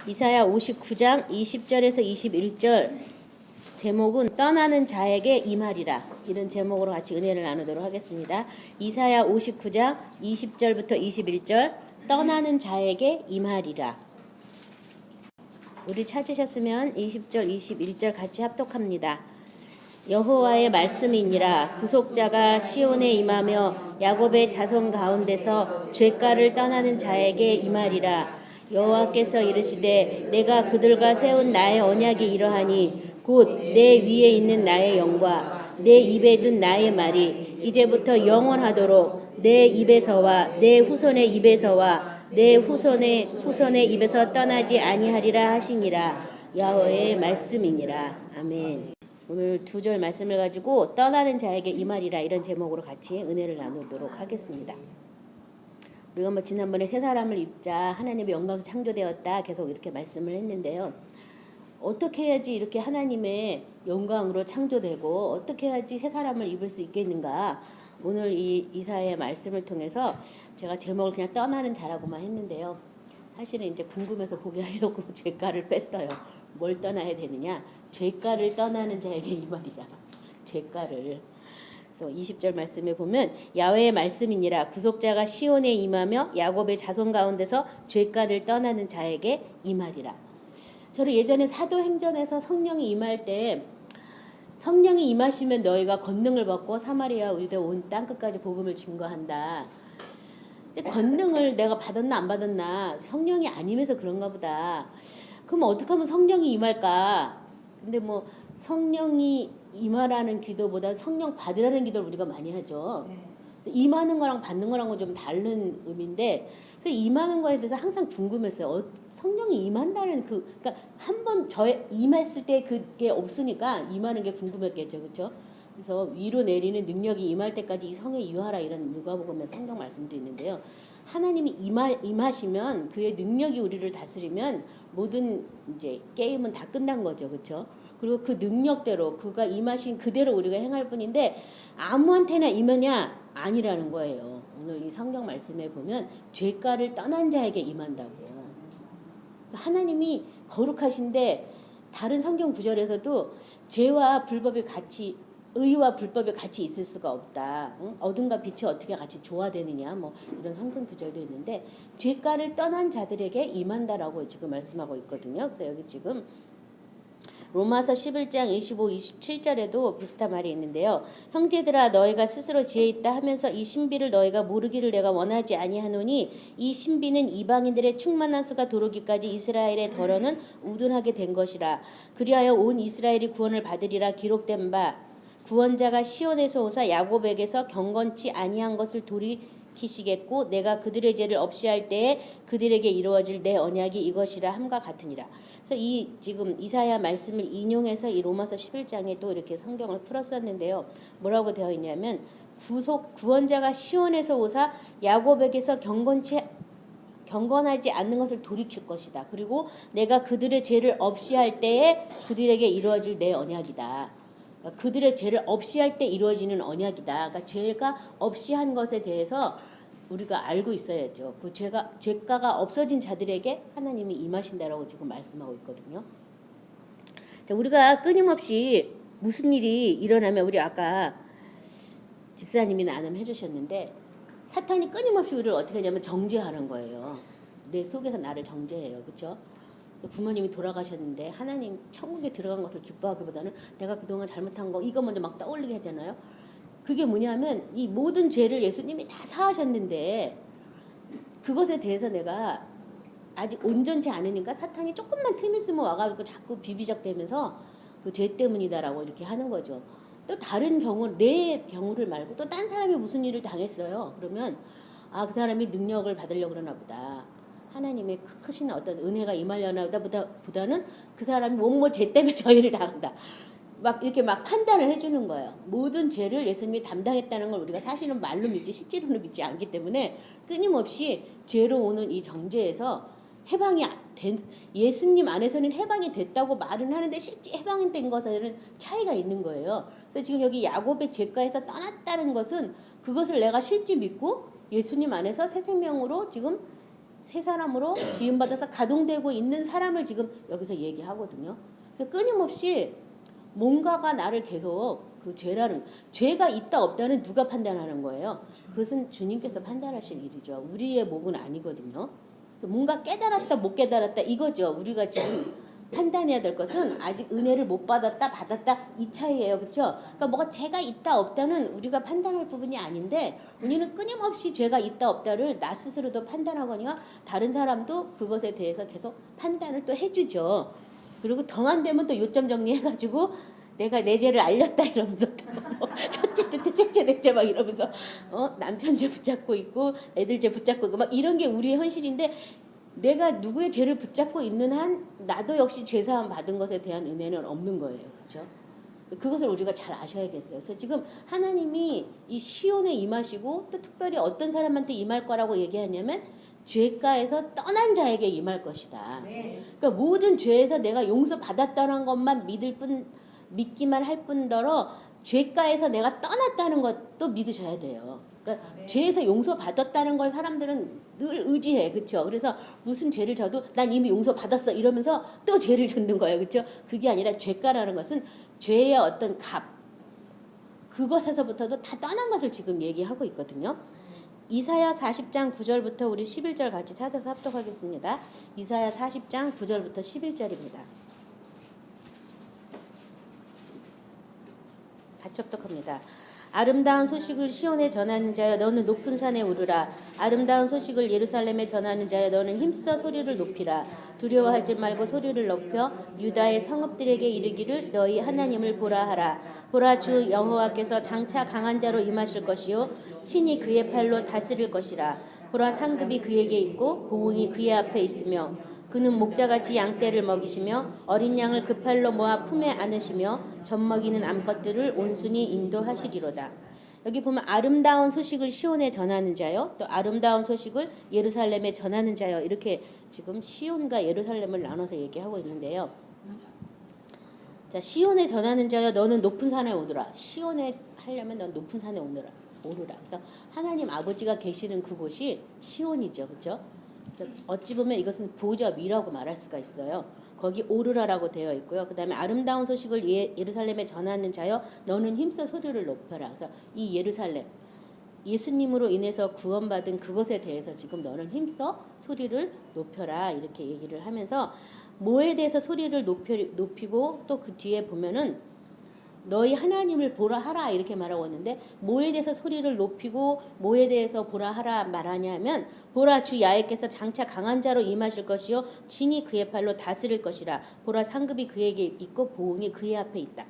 이사야 59장 20절에서 21절 제목은 떠나는 자에게 임하리라. 이런 제목으로 같이 은혜를 나누도록 하겠습니다. 이사야 59장 20절부터 21절 떠나는 자에게 임하리라. 우리 찾으셨으면 20절 21절 같이 합독합니다. 여호와의 말씀이니라. 구속자가 시온에 임하며 야곱의 자손 가운데서 죄가를 떠나는 자에게 임하리라. 여호와께서 이르시되 내가 그들과 세운 나의 언약이 이러하니 곧 내 위에 있는 나의 영과 내 입에 둔 나의 말이 이제부터 영원하도록 내 입에서와 내 후손의 입에서와 내 후손의 입에서 떠나지 아니하리라 하시니라. 여호와의 말씀이니라. 아멘. 오늘 2절 말씀을 가지고 떠나는 자에게 임하리라 이런 제목으로 같이 은혜를 나누도록 하겠습니다. 우리가 지난번에 새 사람을 입자, 하나님의 영광에서 창조되었다 계속 이렇게 말씀을 했는데요. 어떻게 해야지 이렇게 하나님의 영광으로 창조되고 어떻게 해야지 새 사람을 입을 수 있겠는가. 오늘 이 이사야의 말씀을 통해서 제가 제목을 그냥 떠나는 자라고만 했는데요. 사실은 이제 궁금해서 보게 하려고 죄가를 뺐어요. 뭘 떠나야 되느냐? 죄가를 떠나는 자에게 이 말이라. 죄가를. 그래서 20절 말씀에 보면 야훼의 말씀이니라. 구속자가 시온에 임하며 야곱의 자손 가운데서 죄가를 떠나는 자에게 이 말이라. 저를 예전에 사도행전에서 성령이 임할 때 성령이 임하시면 너희가 권능을 받고 사마리아 유대 온 땅끝까지 복음을 증거한다. 근데 권능을 내가 받았나 안 받았나 성령이 아니면서 그런가 보다. 그럼 어떻게 하면 성령이 임할까? 근데 성령이 임하라는 기도보다 성령 받으라는 기도를 우리가 많이 하죠. 임하는 거랑 받는 거랑은 좀 다른 의미인데, 그래서 임하는 거에 대해서 항상 궁금했어요. 성령이 임한다는 그러니까 한번 저에 임했을 때 그게 없으니까 임하는 게 궁금했겠죠, 그렇죠? 그래서 위로 내리는 능력이 임할 때까지 이 성에 유하라 이런 누가복음의 성경 말씀도 있는데요. 하나님이 임하시면 그의 능력이 우리를 다스리면 모든 이제 게임은 다 끝난 거죠, 그렇죠? 그리고 그 능력대로 그가 임하신 그대로 우리가 행할 뿐인데 아무한테나 임하냐? 아니라는 거예요. 오늘 이 성경 말씀에 보면 죄가를 떠난 자에게 임한다고. 하나님이 거룩하신데 다른 성경 구절에서도 죄와 불법이 같이 의와 불법이 같이 있을 수가 없다. 응? 어둠과 빛이 어떻게 같이 조화되느냐 이런 성경 구절도 있는데 죄가를 떠난 자들에게 임한다라고 지금 말씀하고 있거든요. 그래서 여기 지금 로마서 11장 25, 27절에도 비슷한 말이 있는데요. 형제들아 너희가 스스로 지혜 있다 하면서 이 신비를 너희가 모르기를 내가 원하지 아니하노니 이 신비는 이방인들의 충만한 수가 도르기까지 이스라엘의 덜어는 우둔하게 된 것이라. 그리하여 온 이스라엘이 구원을 받으리라 기록된 바 구원자가 시온에서 오사 야곱에게서 경건치 아니한 것을 돌이키시겠고 내가 그들의 죄를 없이 할 때에 그들에게 이루어질 내 언약이 이것이라 함과 같으니라. 그래서 이 지금 이사야 말씀을 인용해서 이 로마서 11장에 또 이렇게 성경을 풀었었는데요. 뭐라고 되어 있냐면 구원자가 시온에서 오사 야곱에게서 경건하지 않는 것을 돌이킬 것이다. 그리고 내가 그들의 죄를 없이 할 때에 그들에게 이루어질 내 언약이다. 그러니까 그들의 죄를 없이 할 때 이루어지는 언약이다. 그러니까 죄가 없이 한 것에 대해서 우리가 알고 있어야죠. 그 죄가가 없어진 자들에게 하나님이 임하신다라고 지금 말씀하고 있거든요. 우리가 끊임없이 무슨 일이 일어나면 우리 아까 집사님이 나눔해 주셨는데 사탄이 끊임없이 우리를 어떻게 하냐면 정죄하는 거예요. 내 속에서 나를 정죄해요. 그렇죠? 부모님이 돌아가셨는데 하나님 천국에 들어간 것을 기뻐하기보다는 내가 그동안 잘못한 거 이거 먼저 막 떠올리게 하잖아요. 그게 뭐냐면 이 모든 죄를 예수님이 다 사하셨는데 그것에 대해서 내가 아직 온전치 않으니까 사탄이 조금만 틈 있으면 와가지고 자꾸 비비적대면서 그 죄 때문이다라고 이렇게 하는 거죠. 또 다른 경우 내 경우를 말고 또 딴 사람이 무슨 일을 당했어요. 그러면 그 사람이 능력을 받으려고 그러나 보다. 하나님의 크신 어떤 은혜가 임하려나 보다는 그 사람이 죄 때문에 저 일을 당한다. 이렇게 판단을 해주는 거예요. 모든 죄를 예수님이 담당했다는 걸 우리가 사실은 말로 믿지 실제로는 믿지 않기 때문에 끊임없이 죄로 오는 이 정죄에서 해방이 예수님 안에서는 해방이 됐다고 말은 하는데 실제 해방이 된 것에는 차이가 있는 거예요. 그래서 지금 여기 야곱의 죄가에서 떠났다는 것은 그것을 내가 실제 믿고 예수님 안에서 새 생명으로 지금 새 사람으로 지음받아서 가동되고 있는 사람을 지금 여기서 얘기하거든요. 그래서 끊임없이 뭔가가 나를 계속 그 죄가 있다 없다는 누가 판단하는 거예요. 그것은 주님께서 판단하실 일이죠. 우리의 몫은 아니거든요. 그래서 뭔가 깨달았다 못 깨달았다 이거죠. 우리가 지금 판단해야 될 것은 아직 은혜를 못 받았다 받았다 이 차이예요. 그렇죠? 그러니까 뭐가 죄가 있다 없다는 우리가 판단할 부분이 아닌데 우리는 끊임없이 죄가 있다 없다를 나 스스로도 판단하거니와 다른 사람도 그것에 대해서 계속 판단을 또 해주죠. 그리고 덩한 되면 또 요점 정리해가지고 내가 내 죄를 알렸다 이러면서 첫째, 둘째, 셋째, 넷째 막 이러면서 남편 죄 붙잡고 있고 애들 죄 붙잡고 있고 막 이런 게 우리의 현실인데 내가 누구의 죄를 붙잡고 있는 한 나도 역시 죄사함 받은 것에 대한 은혜는 없는 거예요. 그렇죠? 그것을 우리가 잘 아셔야겠어요. 그래서 지금 하나님이 이 시온에 임하시고 또 특별히 어떤 사람한테 임할 거라고 얘기하냐면 죄가에서 떠난 자에게 임할 것이다. 그러니까 모든 죄에서 내가 용서받았다는 것만 믿기만 할 뿐더러 죄가에서 내가 떠났다는 것도 믿으셔야 돼요. 그러니까 죄에서 용서받았다는 걸 사람들은 늘 의지해. 그렇죠? 그래서 무슨 죄를 져도 난 이미 용서받았어 이러면서 또 죄를 짓는 거예요. 그렇죠? 그게 아니라 죄가라는 것은 죄의 어떤 값 그것에서부터도 다 떠난 것을 지금 얘기하고 있거든요. 이사야 40장 9절부터 우리 11절 같이 찾아서 합독하겠습니다. 이사야 40장 9절부터 11절입니다. 같이 합독합니다. 아름다운 소식을 시온에 전하는 자여 너는 높은 산에 오르라. 아름다운 소식을 예루살렘에 전하는 자여 너는 힘써 소리를 높이라. 두려워하지 말고 소리를 높여 유다의 성읍들에게 이르기를 너희 하나님을 보라 하라. 보라 주 여호와께서 장차 강한 자로 임하실 것이요 친히 그의 팔로 다스릴 것이라. 보라 상급이 그에게 있고 보응이 그의 앞에 있으며 그는 목자같이 양떼를 먹이시며 어린 양을 그 팔로 모아 품에 안으시며 젖먹이는 암컷들을 온순히 인도하시리로다. 여기 보면 아름다운 소식을 시온에 전하는 자요 또 아름다운 소식을 예루살렘에 전하는 자요 이렇게 지금 시온과 예루살렘을 나눠서 얘기하고 있는데요. 자, 시온에 전하는 자여 너는 높은 산에 오르라. 시온에 하려면 넌 높은 산에 오르라. 그래서 하나님 아버지가 계시는 그곳이 시온이죠. 그렇죠? 어찌 보면 이것은 보좌위라고 말할 수가 있어요. 거기 오르라라고 되어 있고요. 그 다음에 아름다운 소식을 예루살렘에 전하는 자여 너는 힘써 소리를 높여라. 그래서 이 예루살렘 예수님으로 인해서 구원받은 그것에 대해서 지금 너는 힘써 소리를 높여라 이렇게 얘기를 하면서 뭐에 대해서 소리를 높이고 또 그 뒤에 보면은 너희 하나님을 보라 하라 이렇게 말하고 있는데 뭐에 대해서 소리를 높이고 뭐에 대해서 보라 하라 말하냐면 보라 주 야훼께서 장차 강한 자로 임하실 것이요 친히 그의 팔로 다스릴 것이라. 보라 상급이 그에게 있고 보응이 그의 앞에 있다.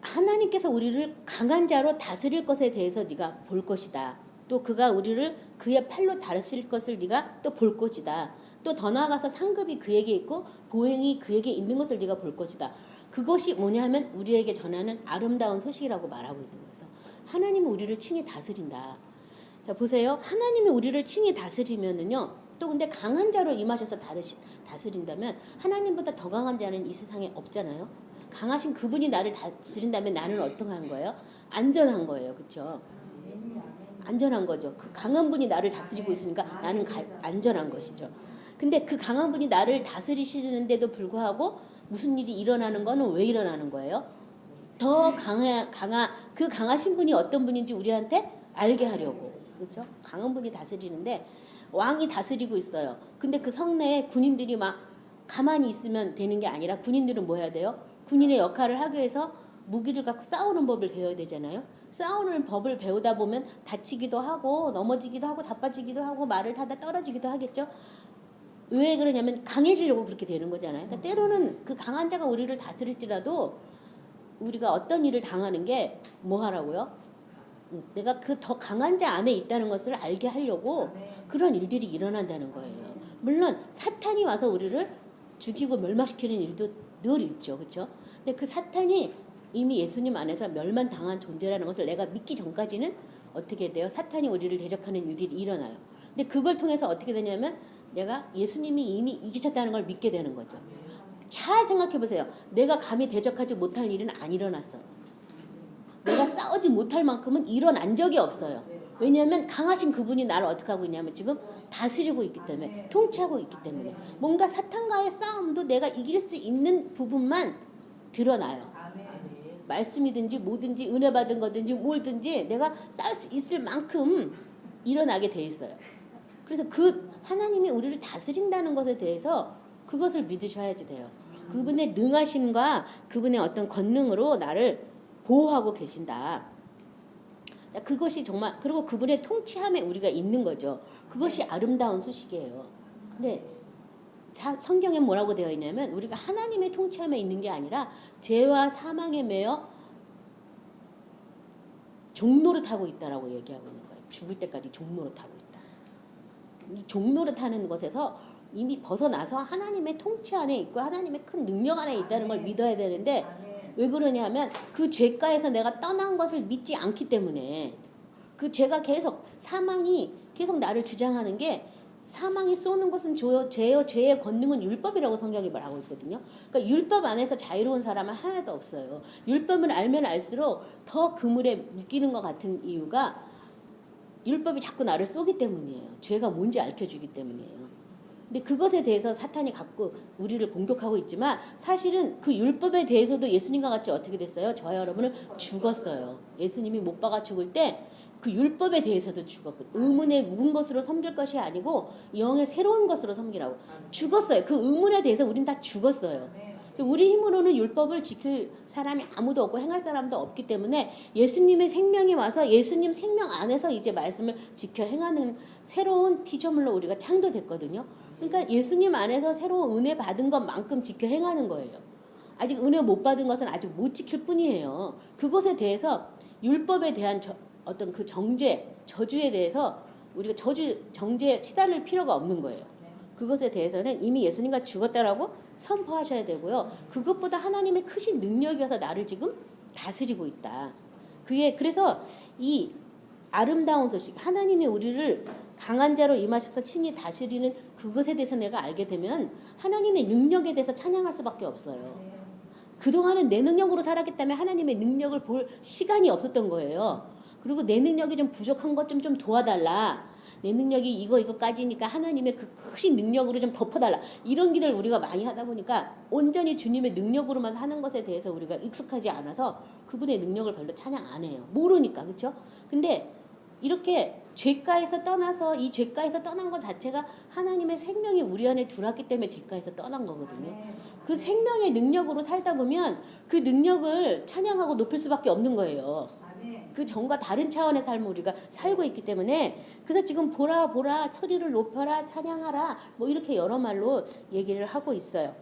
하나님께서 우리를 강한 자로 다스릴 것에 대해서 네가 볼 것이다. 또 그가 우리를 그의 팔로 다스릴 것을 네가 또 볼 것이다. 또 더 나아가서 상급이 그에게 있고 보응이 그에게 있는 것을 네가 볼 것이다. 그것이 뭐냐 하면 우리에게 전하는 아름다운 소식이라고 말하고 있는 거예요. 하나님은 우리를 친히 다스린다. 자, 보세요. 하나님이 우리를 친히 다스리면은요. 또 근데 강한 자로 임하셔서 다스린다면 하나님보다 더 강한 자는 이 세상에 없잖아요. 강하신 그분이 나를 다스린다면 나는 어떠한 거예요? 안전한 거예요. 그렇죠? 안전한 거죠. 그 강한 분이 나를 다스리고 있으니까 나는 안전한 것이죠. 근데 그 강한 분이 나를 다스리시는데도 불구하고 무슨 일이 일어나는 거는 왜 일어나는 거예요? 더 그 강하신 분이 어떤 분인지 우리한테 알게 하려고. 그렇죠? 강한 분이 다스리는데 왕이 다스리고 있어요. 근데 그 성내에 군인들이 막 가만히 있으면 되는 게 아니라 군인들은 뭐 해야 돼요? 군인의 역할을 하기 위해서 무기를 갖고 싸우는 법을 배워야 되잖아요. 싸우는 법을 배우다 보면 다치기도 하고 넘어지기도 하고 자빠지기도 하고 말을 타다 떨어지기도 하겠죠. 왜 그러냐면 강해지려고 그렇게 되는 거잖아요. 그러니까 때로는 그 강한 자가 우리를 다스릴지라도 우리가 어떤 일을 당하는 게 뭐 하라고요? 내가 그 더 강한 자 안에 있다는 것을 알게 하려고 그런 일들이 일어난다는 거예요. 물론 사탄이 와서 우리를 죽이고 멸망시키는 일도 늘 있죠. 그렇죠? 근데 그 사탄이 이미 예수님 안에서 멸망당한 존재라는 것을 내가 믿기 전까지는 어떻게 돼요? 사탄이 우리를 대적하는 일들이 일어나요. 근데 그걸 통해서 어떻게 되냐면 내가 예수님이 이미 이기셨다는 걸 믿게 되는 거죠. 잘 생각해 보세요. 내가 감히 대적하지 못할 일은 안 일어났어요. 내가 싸우지 못할 만큼은 일어난 적이 없어요. 왜냐하면 강하신 그분이 나를 어떻게 하고 있냐면 지금 다스리고 있기 때문에, 통치하고 있기 때문에 뭔가 사탄과의 싸움도 내가 이길 수 있는 부분만 드러나요. 말씀이든지 뭐든지 은혜 받은 거든지 뭐든지 내가 쌓을 수 있을 만큼 일어나게 돼 있어요. 그래서 그 하나님이 우리를 다스린다는 것에 대해서 그것을 믿으셔야지 돼요. 그분의 능하심과 그분의 어떤 권능으로 나를 보호하고 계신다. 그것이 정말, 그리고 그분의 통치함에 우리가 있는 거죠. 그것이 아름다운 소식이에요. 근데 성경에 뭐라고 되어 있냐면 우리가 하나님의 통치함에 있는 게 아니라 죄와 사망에 매여 종노릇하고 있다라고 얘기하고 있는 거예요. 죽을 때까지 종노릇하고 있다. 이 종노릇하는 것에서 이미 벗어나서 하나님의 통치 안에 있고 하나님의 큰 능력 안에 있다는 걸 믿어야 되는데, 왜 그러냐면 그 죄가에서 내가 떠난 것을 믿지 않기 때문에, 그 죄가 계속, 사망이 계속 나를 주장하는 게, 사망이 쏘는 것은 죄요, 죄의 권능은 율법이라고 성경이 말하고 있거든요. 그러니까 율법 안에서 자유로운 사람은 하나도 없어요. 율법을 알면 알수록 더 그물에 묶이는 것 같은 이유가 율법이 자꾸 나를 쏘기 때문이에요. 죄가 뭔지 알려주기 때문이에요. 근데 그것에 대해서 사탄이 갖고 우리를 공격하고 있지만, 사실은 그 율법에 대해서도 예수님과 같이 어떻게 됐어요? 저와 여러분은 죽었어요. 예수님이 못 박아 죽을 때 그 율법에 대해서도 죽었고, 의문에 묵은 것으로 섬길 것이 아니고 영의 새로운 것으로 섬기라고 죽었어요. 그 의문에 대해서 우린 다 죽었어요. 그래서 우리 힘으로는 율법을 지킬 사람이 아무도 없고 행할 사람도 없기 때문에 예수님의 생명이 와서 예수님 생명 안에서 이제 말씀을 지켜 행하는 새로운 피조물로 우리가 창조됐거든요. 그러니까 예수님 안에서 새로운 은혜 받은 것만큼 지켜 행하는 거예요. 아직 은혜 못 받은 것은 아직 못 지킬 뿐이에요. 그것에 대해서 율법에 대한 어떤 그 정죄, 저주에 대해서 우리가 정죄에 시달릴 필요가 없는 거예요. 그것에 대해서는 이미 예수님과 죽었다라고 선포하셔야 되고요. 그것보다 하나님의 크신 능력이어서 나를 지금 다스리고 있다. 그래서 이 아름다운 소식, 하나님이 우리를 강한 자로 임하셔서 친히 다스리는 그것에 대해서 내가 알게 되면 하나님의 능력에 대해서 찬양할 수밖에 없어요. 그동안은 내 능력으로 살았기 때문에 하나님의 능력을 볼 시간이 없었던 거예요. 그리고 내 능력이 좀 부족한 것 좀 도와달라. 내 능력이 이거까지니까 하나님의 그 크신 능력으로 좀 덮어달라. 이런 기도를 우리가 많이 하다 보니까 온전히 주님의 능력으로만 사는 것에 대해서 우리가 익숙하지 않아서 그분의 능력을 별로 찬양 안 해요. 모르니까. 그렇죠? 근데 이렇게 죄가에서 떠나서, 이 죄가에서 떠난 것 자체가 하나님의 생명이 우리 안에 들어왔기 때문에 죄가에서 떠난 거거든요. 그 생명의 능력으로 살다 보면 그 능력을 찬양하고 높일 수밖에 없는 거예요. 그 전과 다른 차원의 삶을 우리가 살고 있기 때문에, 그래서 지금 보라 소리를 높여라, 찬양하라, 뭐 이렇게 여러 말로 얘기를 하고 있어요.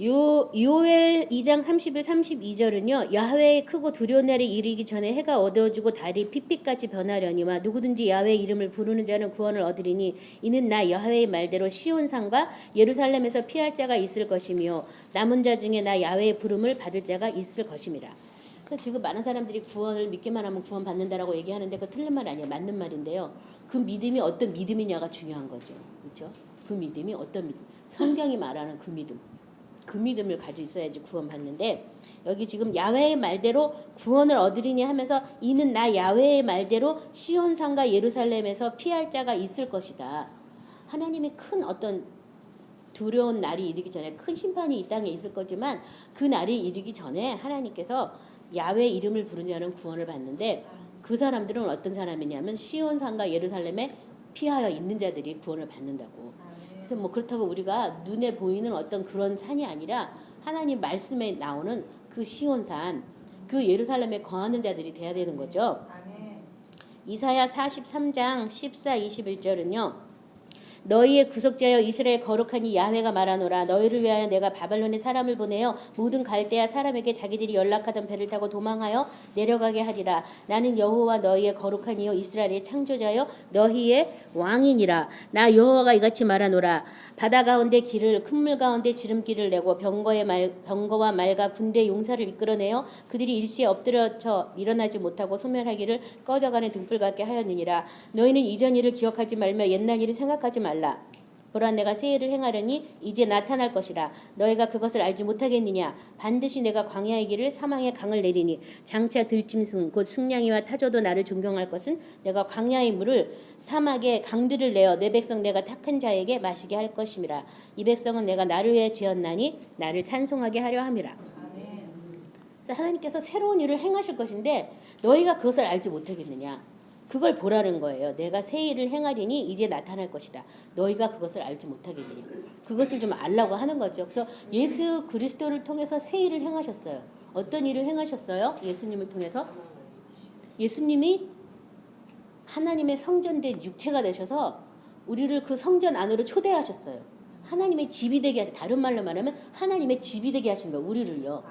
요엘 2장 30일 32절은요. 야훼의 크고 두려운 날이 이르기 전에 해가 어두워지고 달이 핏빛같이 변하려니와 누구든지 야훼의 이름을 부르는 자는 구원을 얻으리니 이는 나 야훼의 말대로 시온산과 예루살렘에서 피할 자가 있을 것이며 남은 자 중에 나 야훼의 부름을 받을 자가 있을 것임이라. 그래서 지금 많은 사람들이 구원을 믿기만 하면 구원 받는다라고 얘기하는데 그거 틀린 말 아니에요. 맞는 말인데요. 그 믿음이 어떤 믿음이냐가 중요한 거죠. 그렇죠? 그 믿음이 어떤 믿음? 성경이 말하는 그 믿음. 그 믿음을 가지고 있어야지 구원 받는데, 여기 지금 야훼의 말대로 구원을 얻으리니 하면서 이는 나 야훼의 말대로 시온산과 예루살렘에서 피할 자가 있을 것이다. 하나님의 큰 어떤 두려운 날이 이르기 전에, 큰 심판이 이 땅에 있을 거지만 그 날이 이르기 전에 하나님께서 야훼 이름을 부른 자는 구원을 받는데, 그 사람들은 어떤 사람이냐면 시온산과 예루살렘에 피하여 있는 자들이 구원을 받는다고. 그래서 뭐 그렇다고 우리가 눈에 보이는 어떤 그런 산이 아니라 하나님 말씀에 나오는 그 시온산, 그 예루살렘에 거하는 자들이 돼야 되는 거죠. 이사야 43장 14, 21절은요. 너희의 구속자여 이스라엘 거룩하니 야훼가 말하노라. 너희를 위하여 내가 바벨론에 사람을 보내어 모든 갈대아 사람에게 자기들이 연락하던 배를 타고 도망하여 내려가게 하리라. 나는 여호와 너희의 거룩한 이여 이스라엘의 창조자여 너희의 왕이니라. 나 여호와가 이같이 말하노라. 바다 가운데 길을, 큰 물 가운데 지름길을 내고 병거와 말과 군대 용사를 이끌어내어 그들이 일시에 엎드려쳐 일어나지 못하고 소멸하기를 꺼져가는 등불 같게 하였느니라. 너희는 이전 일을 기억하지 말며 옛날 일을 생각하지 말라. 보라 내가 새 일을 행하려니 이제 나타날 것이라. 너희가 그것을 알지 못하겠느냐. 반드시 내가 광야의 길을 사망의 강을 내리니 장차 들짐승 곧 승냥이와 타조도 나를 존경할 것은 내가 광야의 물을 사막의 강들을 내어 내 백성 내가 택한 자에게 마시게 할 것임이라. 이 백성은 내가 나를 위해 지었나니 나를 찬송하게 하려 함이라. 그래서 하나님께서 새로운 일을 행하실 것인데 너희가 그것을 알지 못하겠느냐. 그걸 보라는 거예요. 내가 새 일을 행하리니 이제 나타날 것이다. 너희가 그것을 알지 못하겠느냐. 그것을 좀 알라고 하는 거죠. 그래서 예수 그리스도를 통해서 새 일을 행하셨어요. 어떤 일을 행하셨어요? 예수님을 통해서 예수님이 하나님의 성전된 육체가 되셔서 우리를 그 성전 안으로 초대하셨어요. 하나님의 집이 되게 하셨어요. 다른 말로 말하면 하나님의 집이 되게 하신 거예요. 우리를요.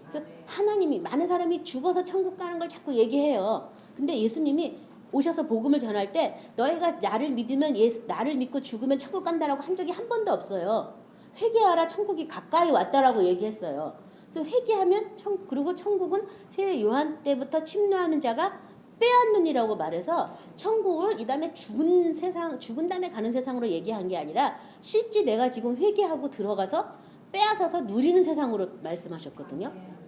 그래서 하나님이 많은 사람이 죽어서 천국 가는 걸 자꾸 얘기해요. 근데 예수님이 오셔서 복음을 전할 때 너희가 나를 믿으면 나를 믿고 죽으면 천국 간다라고 한 적이 한 번도 없어요. 회개하라 천국이 가까이 왔다라고 얘기했어요. 그래서 회개하면 그리고 천국은 새 요한 때부터 침노하는 자가 빼앗느니라고 말해서 천국을 이 다음에 죽은 다음에 가는 세상으로 얘기한 게 아니라 실제 내가 지금 회개하고 들어가서 빼앗아서 누리는 세상으로 말씀하셨거든요.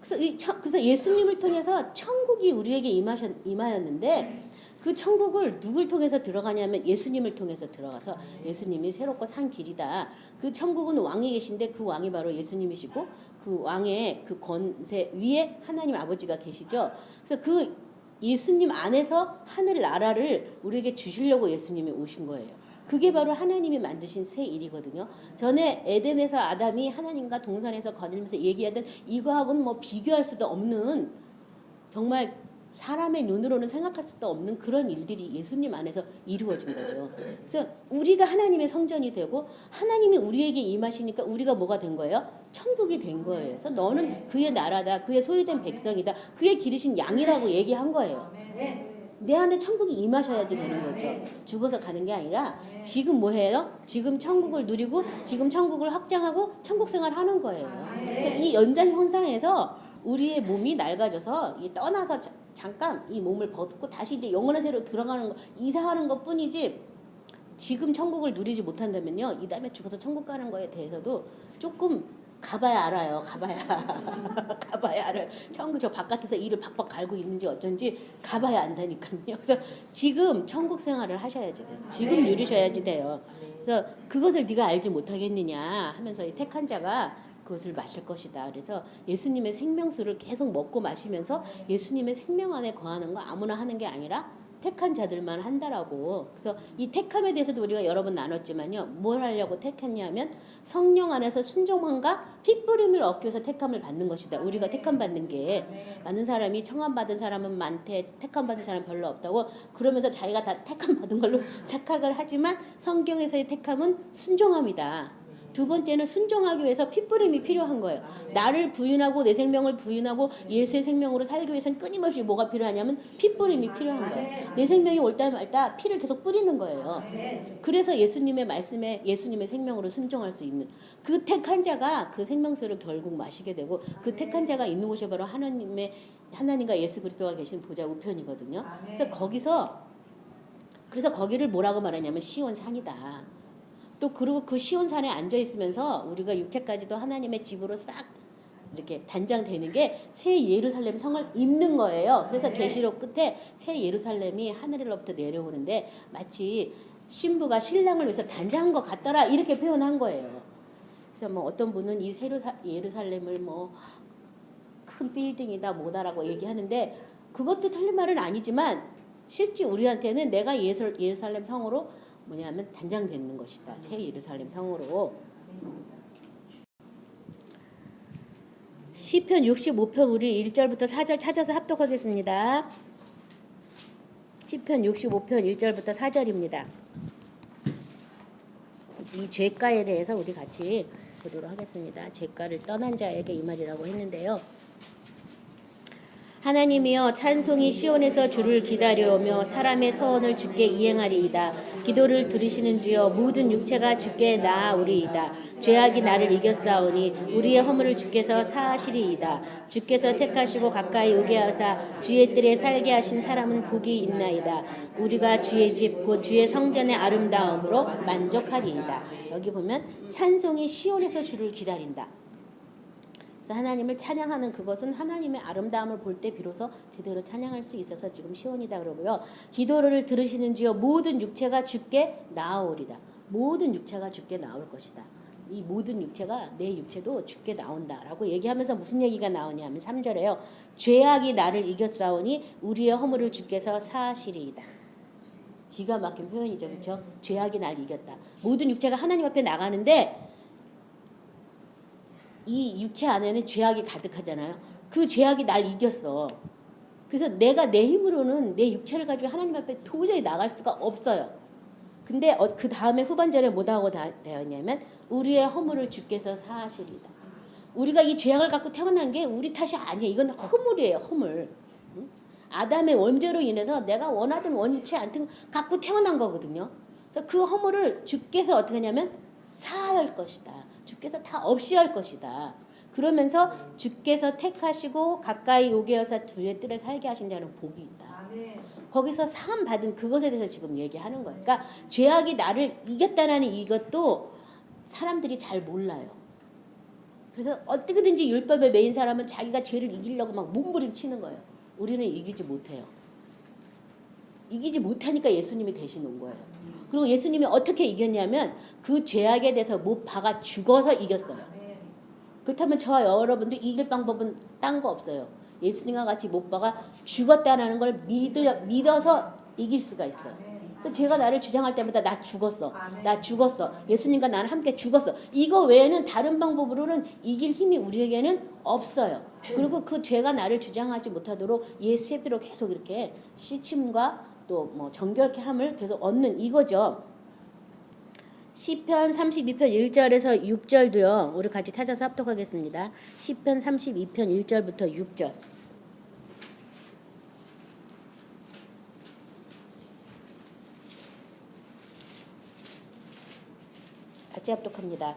그래서 예수님을 통해서 천국이 우리에게 임하였는데 그 천국을 누굴 통해서 들어가냐면 예수님을 통해서 들어가서 예수님이 새롭고 산 길이다. 그 천국은 왕이 계신데 그 왕이 바로 예수님이시고 그 왕의 그 권세 위에 하나님 아버지가 계시죠. 그래서 그 예수님 안에서 하늘 나라를 우리에게 주시려고 예수님이 오신 거예요. 그게 바로 하나님이 만드신 새 일이거든요. 전에 에덴에서 아담이 하나님과 동산에서 거닐면서 얘기하던 이거하고는 뭐 비교할 수도 없는 정말 사람의 눈으로는 생각할 수도 없는 그런 일들이 예수님 안에서 이루어진 거죠. 그래서 우리가 하나님의 성전이 되고 하나님이 우리에게 임하시니까 우리가 뭐가 된 거예요? 천국이 된 거예요. 그래서 너는 그의 나라다. 그의 소유된 백성이다. 그의 기르신 양이라고 얘기한 거예요. 내 안에 천국이 임하셔야지 되는 거죠. 죽어서 가는 게 아니라 지금 뭐 해요? 지금 천국을 누리고 지금 천국을 확장하고 천국 생활 하는 거예요. 그래서 이 연장선상에서 우리의 몸이 낡아져서 떠나서 잠깐 이 몸을 벗고 다시 이제 영원한 세로 들어가는 거, 이사하는 것 뿐이지 지금 천국을 누리지 못한다면요. 이 다음에 죽어서 천국 가는 거에 대해서도 조금 가봐야 알아요. 가봐야 알아요. 천국 저 바깥에서 이를 박박 갈고 있는지 어쩐지 가봐야 안다니까요. 그래서 지금 천국 생활을 하셔야지 돼요. 지금 누리셔야지 돼요. 그래서 그것을 네가 알지 못하겠느냐 하면서 이 택한 자가 그것을 마실 것이다. 그래서 예수님의 생명수를 계속 먹고 마시면서 예수님의 생명 안에 거하는 거 아무나 하는 게 아니라 택한 자들만 한다라고. 그래서 이 택함에 대해서도 우리가 여러 번 나눴지만요. 뭘 하려고 택했냐면 성령 안에서 순종함과 핏부림을 얻기 위해서 택함을 받는 것이다. 우리가 택함 받는 게 많은 사람이 청함 받은 사람은 많대, 택함 받은 사람 별로 없다고 그러면서 자기가 다 택함 받은 걸로 착각을 하지만 성경에서의 택함은 순종함이다. 두 번째는 순종하기 위해서 핏부림이 필요한 거예요. 나를 부인하고 내 생명을 부인하고 예수의 생명으로 살기 위해서는 끊임없이 뭐가 필요하냐면 핏부림이 필요한 거예요. 내 생명이 옳다 말다 피를 계속 뿌리는 거예요. 그래서 예수님의 말씀에 예수님의 생명으로 순종할 수 있는 그 택한 자가 그 생명수를 결국 마시게 되고 그 택한 자가 있는 곳이 바로 하나님과 예수 그리스도가 계신 보좌 우편이거든요. 그래서 거기를 뭐라고 말하냐면 시온산이다. 또 그리고 그 시온산에 앉아 있으면서 우리가 육체까지도 하나님의 집으로 싹 이렇게 단장되는 게 새 예루살렘 성을 입는 거예요. 그래서 계시록 끝에 새 예루살렘이 하늘로부터 내려오는데 마치 신부가 신랑을 위해서 단장한 것 같더라 이렇게 표현한 거예요. 그래서 뭐 어떤 분은 이 예루살렘을 뭐 큰 빌딩이다 뭐다라고 얘기하는데 그것도 틀린 말은 아니지만 실제 우리한테는 내가 예루살렘 성으로 뭐냐면 단장되는 것이다. 새 예루살렘 성으로. 시편 65편 우리 1절부터 4절 찾아서 합독하겠습니다. 시편 65편 1절부터 4절입니다. 이 죄가에 대해서 우리 같이 보도록 하겠습니다. 죄가를 떠난 자에게 이 말이라고 했는데요. 하나님이여 찬송이 시온에서 주를 기다려오며 사람의 서원을 주께 이행하리이다. 기도를 들으시는 주여 모든 육체가 주께 나아오리이다. 죄악이 나를 이겼사오니 우리의 허물을 주께서 사하시리이다. 주께서 택하시고 가까이 오게 하사 주의 뜰에 살게 하신 사람은 복이 있나이다. 우리가 주의 집 곧 주의 성전의 아름다움으로 만족하리이다. 여기 보면 찬송이 시온에서 주를 기다린다. 하나님을 찬양하는 그것은 하나님의 아름다움을 볼 때 비로소 제대로 찬양할 수 있어서 지금 시온이다 그러고요. 기도를 들으시는 주여 모든 육체가 주께 나아오리다. 모든 육체가 주께 나올 것이다. 이 모든 육체가 내 육체도 주께 나온다라고 얘기하면서 무슨 얘기가 나오냐면 3절에요. 죄악이 나를 이겼사오니 우리의 허물을 주께서 사하시리이다. 기가 막힌 표현이죠. 그렇죠? 죄악이 나를 이겼다. 모든 육체가 하나님 앞에 나가는데 이 육체 안에는 죄악이 가득하잖아요. 그 죄악이 날 이겼어. 그래서 내가 내 힘으로는 내 육체를 가지고 하나님 앞에 도저히 나갈 수가 없어요. 근데 그 다음에 후반절에 뭐라고 되었냐면 우리의 허물을 주께서 사하시리다. 우리가 이 죄악을 갖고 태어난 게 우리 탓이 아니에요. 이건 허물이에요. 허물. 아담의 원죄로 인해서 내가 원하든 원치 않든 갖고 태어난 거거든요. 그래서 그 허물을 주께서 어떻게 하냐면 사할 것이다. 주께서 다 없이 할 것이다. 그러면서 주께서 택하시고 가까이 오게 하사 주의 뜰에 살게 하신 자는 복이 있다. 아멘. 거기서 사함 받은 그것에 대해서 지금 얘기하는 거예요. 그러니까 죄악이 나를 이겼다라는 이것도 사람들이 잘 몰라요. 그래서 어떻게든지 율법에 매인 사람은 자기가 죄를 이기려고 막 몸부림치는 거예요. 우리는 이기지 못해요. 이기지 못하니까 예수님이 대신 온 거예요. 그리고 예수님이 어떻게 이겼냐면 그 죄악에 대해서 못 박아 죽어서 이겼어요. 그렇다면 저와 여러분도 이길 방법은 딴 거 없어요. 예수님과 같이 못 박아 죽었다라는 걸 믿어서 이길 수가 있어요. 그래서 제가 나를 주장할 때마다 나 죽었어. 나 죽었어. 예수님과 나는 함께 죽었어. 이거 외에는 다른 방법으로는 이길 힘이 우리에게는 없어요. 그리고 그 죄가 나를 주장하지 못하도록 예수의 피로 계속 이렇게 씻임과 또 뭐 정결케 함을 계속 얻는 이거죠. 시편 32편 1절에서 6절도요. 우리 같이 찾아서 합독하겠습니다. 시편 32편 1절부터 6절. 같이 합독합니다.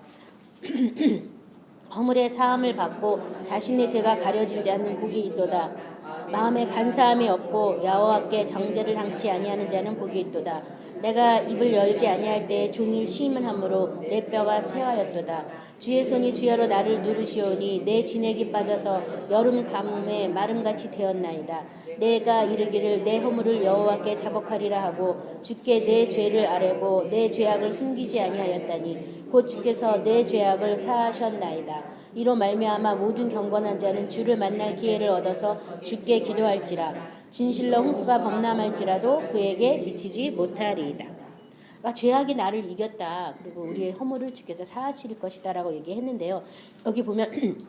허물의 사함을 받고 자신의 죄가 가려진 자는 복이 있도다. 마음에 간사함이 없고 여호와께 정죄를 당치 아니하는 자는 복이 있도다. 내가 입을 열지 아니할 때 종일 시임을 함으로 내 뼈가 쇠하였도다. 주의 손이 주야로 나를 누르시오니 내 진액이 빠져서 여름 가뭄에 마름같이 되었나이다. 내가 이르기를 내 허물을 여호와께 자복하리라 하고 주께 내 죄를 아뢰고 내 죄악을 숨기지 아니하였다니 곧 주께서 내 죄악을 사하셨나이다. 이로 말미암아 모든 경건한 자는 주를 만날 기회를 얻어서 주께 기도할지라. 진실로 홍수가 범람할지라도 그에게 미치지 못하리이다. 그러니까 죄악이 나를 이겼다. 그리고 우리의 허물을 주께서 사하실 것이다 라고 얘기했는데요. 여기 보면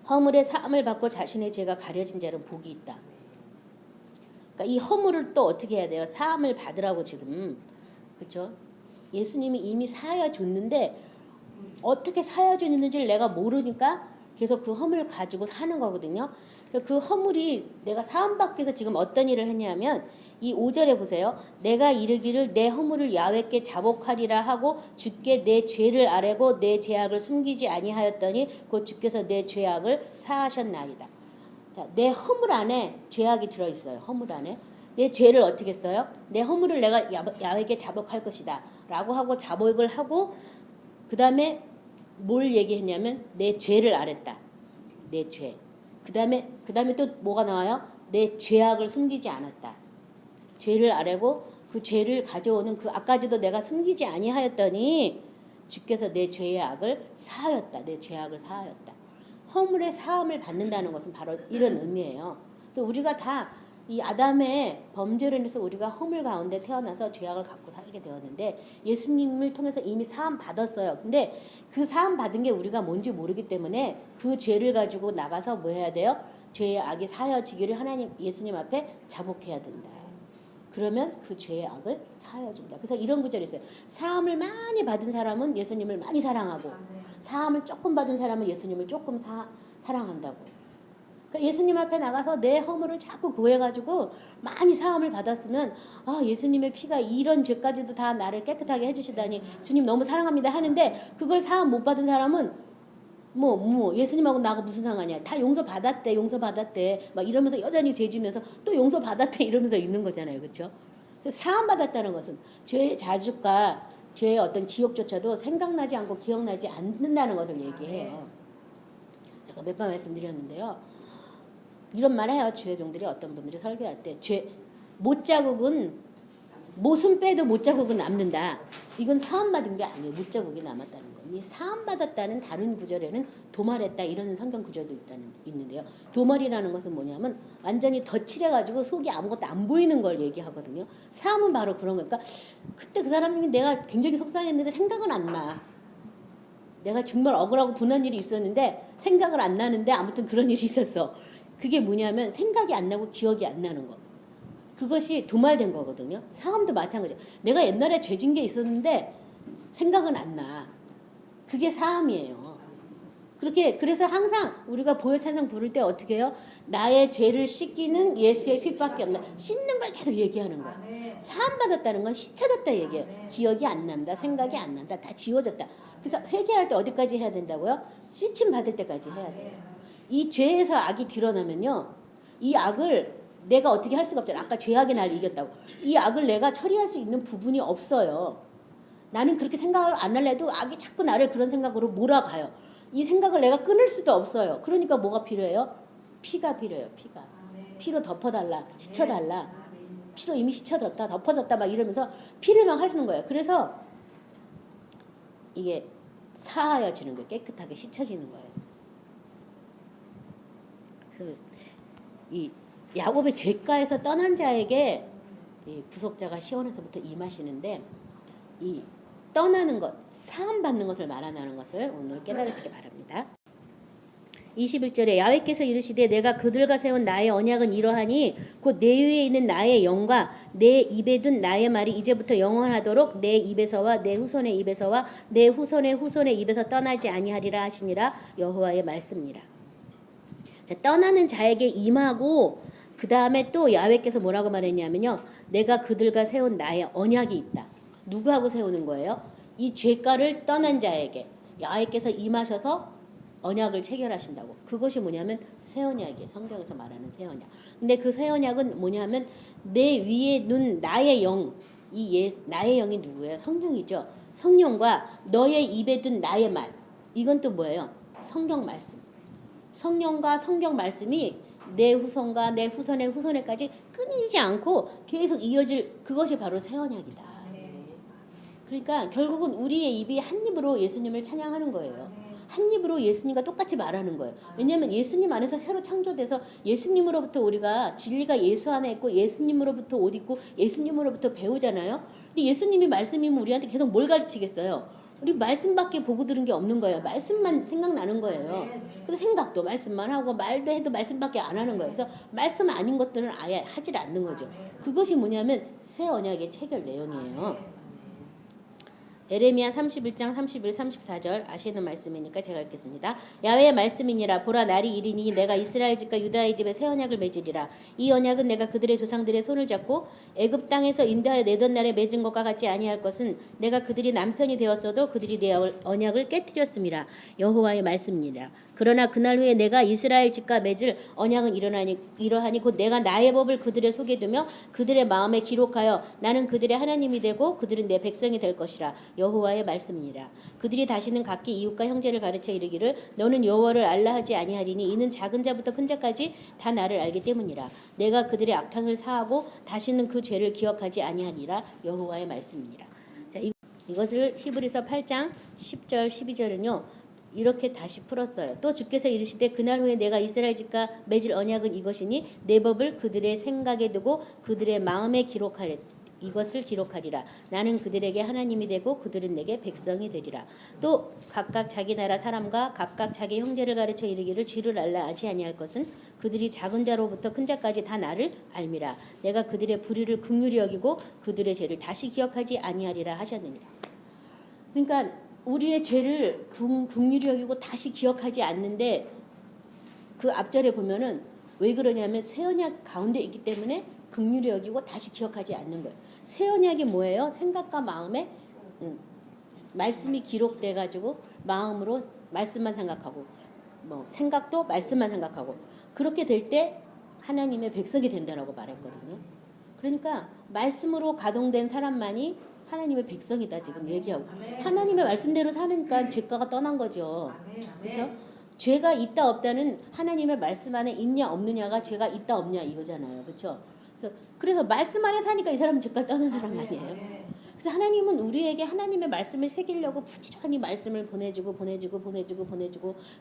허물의 사함을 받고 자신의 죄가 가려진 자는 복이 있다. 그러니까 이 허물을 또 어떻게 해야 돼요? 사함을 받으라고 지금. 그렇죠? 예수님이 이미 사하여 줬는데 어떻게 사여주는지를 내가 모르니까 계속 그 허물을 가지고 사는 거거든요. 그 허물이 내가 사함받기 위해서 지금 어떤 일을 했냐면 이 5절에 보세요. 내가 이르기를 내 허물을 야훼께 자복하리라 하고 주께 내 죄를 아뢰고 내 죄악을 숨기지 아니하였더니 곧 주께서 내 죄악을 사하셨나이다. 자, 내 허물 안에 죄악이 들어있어요. 허물 안에. 내 죄를 어떻게 써요? 내 허물을 내가 야훼께 자복할 것이다 라고 하고 자복을 하고 그 다음에 뭘 얘기했냐면 내 죄를 아랬다. 내 죄. 그 다음에 또 뭐가 나와요? 내 죄악을 숨기지 않았다. 죄를 아뢰고 그 죄를 가져오는 그 아까지도 내가 숨기지 아니하였더니 주께서 내 죄의 악을 사하였다. 내 죄악을 사하였다. 허물의 사함을 받는다는 것은 바로 이런 의미예요. 그래서 우리가 다 이 아담의 범죄로 인해서 우리가 허물 가운데 태어나서 죄악을 갖고 살게 되었는데 예수님을 통해서 이미 사함 받았어요. 근데 그 사함 받은 게 우리가 뭔지 모르기 때문에 그 죄를 가지고 나가서 뭐 해야 돼요? 죄의 악이 사여지기를 하나님 예수님 앞에 자복해야 된다. 그러면 그 죄의 악을 사여준다. 그래서 이런 구절이 있어요. 사함을 많이 받은 사람은 예수님을 많이 사랑하고 사함을 조금 받은 사람은 예수님을 조금 사랑한다고. 그러니까 예수님 앞에 나가서 내 허물을 자꾸 고해가지고 많이 사함을 받았으면 아 예수님의 피가 이런 죄까지도 다 나를 깨끗하게 해주시다니 주님 너무 사랑합니다 하는데 그걸 사함 못 받은 사람은 뭐 예수님하고 나하고 무슨 상관이야 다 용서받았대 막 이러면서 여전히 죄지면서 또 용서받았대 이러면서 있는 거잖아요. 그렇죠? 그래서 사함 받았다는 것은 죄의 자죽과 죄의 어떤 기억조차도 생각나지 않고 기억나지 않는다는 것을 얘기해요. 제가 몇 번 말씀드렸는데요. 이런 말 해요. 주회종들이 어떤 분들이 설교할 때 못자국은 못은 빼도 못자국은 남는다. 이건 사함받은 게 아니에요. 못자국이 남았다는 거. 이 사함받았다는 다른 구절에는 도말했다 이런 성경 구절도 있는데요. 도말이라는 것은 뭐냐면 완전히 덧칠해가지고 속이 아무것도 안 보이는 걸 얘기하거든요. 사함은 바로 그런 거니까 그때 그 사람이 내가 굉장히 속상했는데 생각은 안 나. 내가 정말 억울하고 분한 일이 있었는데 생각을 안 나는데 아무튼 그런 일이 있었어. 그게 뭐냐면 생각이 안 나고 기억이 안 나는 거. 그것이 도말된 거거든요. 사함도 마찬가지예요. 내가 옛날에 죄진 게 있었는데 생각은 안 나. 그게 사함이에요. 그래서 항상 우리가 보혈 찬송 부를 때 어떻게 해요? 나의 죄를 씻기는 예수의 피밖에 없나. 씻는 걸 계속 얘기하는 거야. 사함 받았다는 건 씻혀졌다 얘기해요. 기억이 안 난다. 생각이 안 난다. 다 지워졌다. 그래서 회개할 때 어디까지 해야 된다고요? 씻임 받을 때까지 해야 돼요. 이 죄에서 악이 드러나면요. 이 악을 내가 어떻게 할 수가 없잖아. 아까 죄악이 날 이겼다고. 이 악을 내가 처리할 수 있는 부분이 없어요. 나는 그렇게 생각을 안 할래도 악이 자꾸 나를 그런 생각으로 몰아가요. 이 생각을 내가 끊을 수도 없어요. 그러니까 뭐가 필요해요? 피가 필요해요. 피가. 피로 덮어달라. 씻혀달라. 피로 이미 씻혀졌다. 덮어졌다. 막 이러면서 피를 막 하시는 거예요. 그래서 이게 사하여지는 거예요. 깨끗하게 씻혀지는 거예요. 그래서 이 야곱의 죄가에서 떠난 자에게 이 구속자가 시온에서부터 임하시는데 이 떠나는 것, 사함 받는 것을 말하는 것을 오늘 깨달으시기 바랍니다. 21절에 야훼께서 이르시되 내가 그들과 세운 나의 언약은 이러하니 곧 내 위에 있는 나의 영과 내 입에 둔 나의 말이 이제부터 영원하도록 내 입에서와 내 후손의 입에서와 내 후손의 후손의 입에서 떠나지 아니하리라 하시니라. 여호와의 말씀이라. 자, 떠나는 자에게 임하고 그 다음에 또 야훼께서 뭐라고 말했냐면요. 내가 그들과 세운 나의 언약이 있다. 누구하고 세우는 거예요? 이 죄가를 떠난 자에게 야훼께서 임하셔서 언약을 체결하신다고. 그것이 뭐냐면 새 언약이에요. 성경에서 말하는 새 언약. 근데 그 새 언약은 뭐냐면 내 위에 눈 나의 영. 나의 영이 누구예요? 성령이죠. 성령과 너의 입에 둔 나의 말. 이건 또 뭐예요? 성경 말씀. 성령과 성경 말씀이 내 후손과 내 후손의 후손에까지 끊이지 않고 계속 이어질 그것이 바로 새 언약이다. 그러니까 결국은 우리의 입이 한 입으로 예수님을 찬양하는 거예요. 한 입으로 예수님과 똑같이 말하는 거예요. 왜냐하면 예수님 안에서 새로 창조돼서 예수님으로부터 우리가 진리가 예수 안에 있고 예수님으로부터 옷 입고 예수님으로부터 배우잖아요. 근데 예수님이 말씀이면 우리한테 계속 뭘 가르치겠어요? 우리 말씀밖에 보고 들은 게 없는 거예요. 말씀만 생각나는 거예요. 그래서 생각도 말씀만 하고 말도 해도 말씀밖에 안 하는 거예요. 그래서 말씀 아닌 것들은 아예 하질 않는 거죠. 그것이 뭐냐면 새 언약의 체결 내용이에요. 에레미야 31장 31, 34절 아시는 말씀이니까 제가 읽겠습니다. 야훼의 말씀이니라. 보라 날이 이르니 내가 이스라엘 집과 유다의 집에 새 언약을 맺으리라. 이 언약은 내가 그들의 조상들의 손을 잡고 애굽 땅에서 인도하여 내던 날에 맺은 것과 같지 아니할 것은 내가 그들이 남편이 되었어도 그들이 내 언약을 깨뜨렸음이라. 여호와의 말씀이니라. 그러나 그날 후에 내가 이스라엘 집과 맺을 언약은 이러하니 곧 내가 나의 법을 그들의 속에 두며 그들의 마음에 기록하여 나는 그들의 하나님이 되고 그들은 내 백성이 될 것이라. 여호와의 말씀이니라. 그들이 다시는 각기 이웃과 형제를 가르쳐 이르기를 너는 여호와를 알라 하지 아니하리니 이는 작은 자부터 큰 자까지 다 나를 알기 때문이라. 내가 그들의 악탕을 사하고 다시는 그 죄를 기억하지 아니하리라. 여호와의 말씀이니라. 자, 이것을 히브리서 8장 10절 12절은요. 이렇게 다시 풀었어요. 또 주께서 이르시되 그날 후에 내가 이스라엘 집과 맺을 언약은 이것이니 내 법을 그들의 생각에 두고 그들의 마음에 이것을 기록하리라. 나는 그들에게 하나님이 되고 그들은 내게 백성이 되리라. 또 각각 자기 나라 사람과 각각 자기 형제를 가르쳐 이르기를 주를 알라 하지 아니할 것은 그들이 작은 자로부터 큰 자까지 다 나를 알미라. 내가 그들의 불의를 긍휼히 여기고 그들의 죄를 다시 기억하지 아니하리라 하셨느니라. 그러니까 우리의 죄를 긍휼히 여기고 다시 기억하지 않는데 그 앞절에 보면은 왜 그러냐면 새 언약 가운데 있기 때문에 긍휼히 여기고 다시 기억하지 않는 거예요. 새 언약이 뭐예요? 생각과 마음에 말씀이 기록돼 가지고 마음으로 말씀만 생각하고 뭐 생각도 말씀만 생각하고 그렇게 될 때 하나님의 백성이 된다라고 말했거든요. 그러니까 말씀으로 가동된 사람만이 하나님의 백성이다 지금 얘기하고 하나님의 말씀대로 사니까 죄가가 떠난 거죠. 그렇죠? 죄가 있다 없다는 하나님의 말씀 안에 있냐 없느냐가 죄가 있다 없냐 이거잖아요. 그렇죠? 그래서 말씀 안에 사니까 이 사람은 죄가 떠난 사람 아니에요. 그래서 하나님은 우리에게 하나님의 말씀을 새기려고 부지런히 말씀을 보내주고